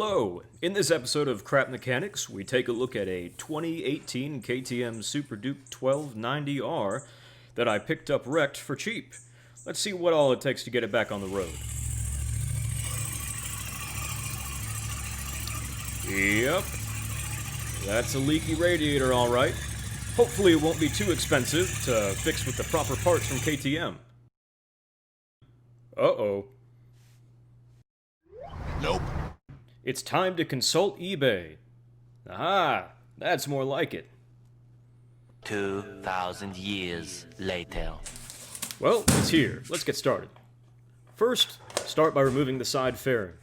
Hello! In this episode of Crap Mechanics, we take a look at a 2018 KTM Super Duke 1290R that I picked up wrecked for cheap. Let's see what all it takes to get it back on the road. Yep, that's a leaky radiator alright. Hopefully it won't be too expensive to fix with the proper parts from KTM. Uh-oh. Nope. It's time to consult eBay. Aha, that's more like it. 2,000 years later. Well, it's here. Let's get started. First, start by removing the side fairing.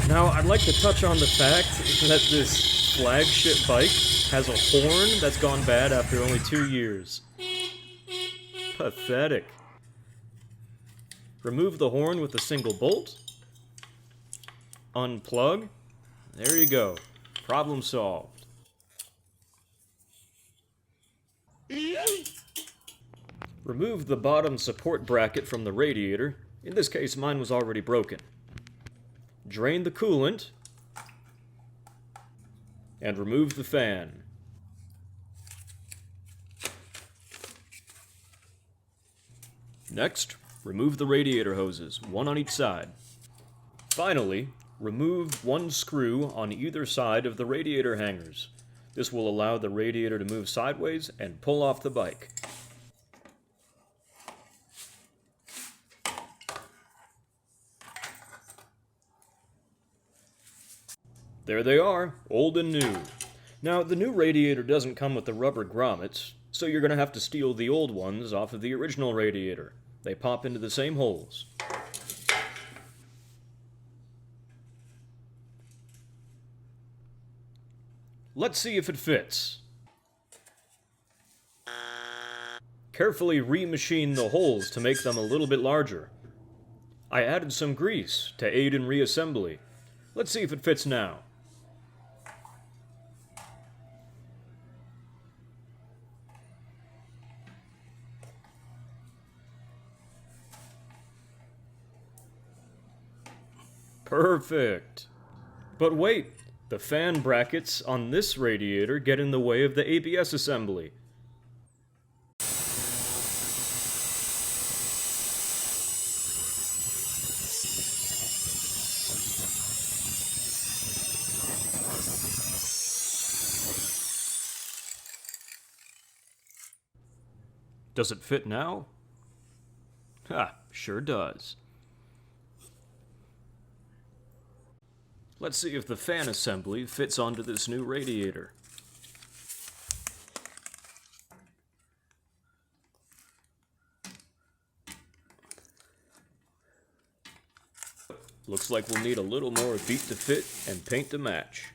Now, I'd like to touch on the fact that this flagship bike has a horn that's gone bad after only 2 years. Pathetic. Remove the horn with a single bolt. Unplug. There you go. Problem solved. Remove the bottom support bracket from the radiator. In this case, mine was already broken. Drain the coolant. And remove the fan. Next, remove the radiator hoses, one on each side. Finally, remove one screw on either side of the radiator hangers. This will allow the radiator to move sideways and pull off the bike. There they are, old and new. Now, the new radiator doesn't come with the rubber grommets, so you're going to have to steal the old ones off of the original radiator. They pop into the same holes. Let's see if it fits. Carefully remachine the holes to make them a little bit larger. I added some grease to aid in reassembly. Let's see if it fits now. Perfect. But wait, the fan brackets on this radiator get in the way of the ABS assembly. Does it fit now? Ha, sure does. Let's see if the fan assembly fits onto this new radiator. Looks like we'll need a little more beat to fit and paint to match.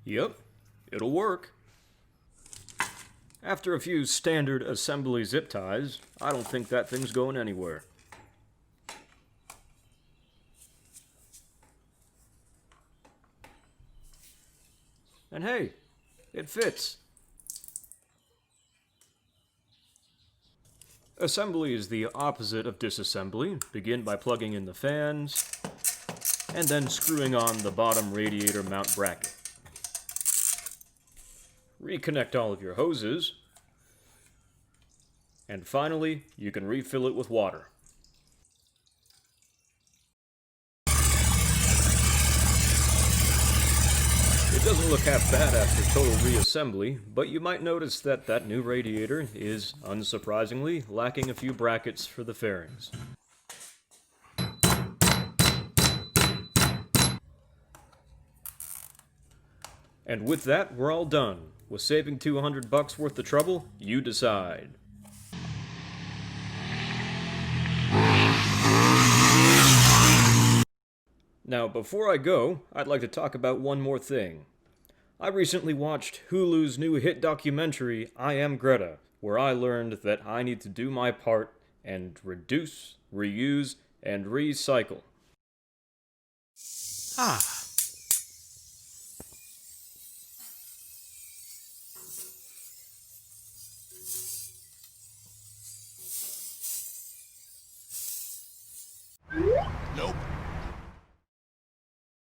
Yep, it'll work. After a few standard assembly zip ties, I don't think that thing's going anywhere. And hey, it fits. Assembly is the opposite of disassembly. Begin by plugging in the fans, and then screwing on the bottom radiator mount bracket. Reconnect all of your hoses, and finally, you can refill it with water. It doesn't look half bad after total reassembly, but you might notice that that new radiator is, unsurprisingly, lacking a few brackets for the fairings. And with that, we're all done. Was saving $200 worth the trouble? You decide. Now, before I go, I'd like to talk about one more thing. I recently watched Hulu's new hit documentary, I Am Greta, where I learned that I need to do my part and reduce, reuse, and recycle. Ah,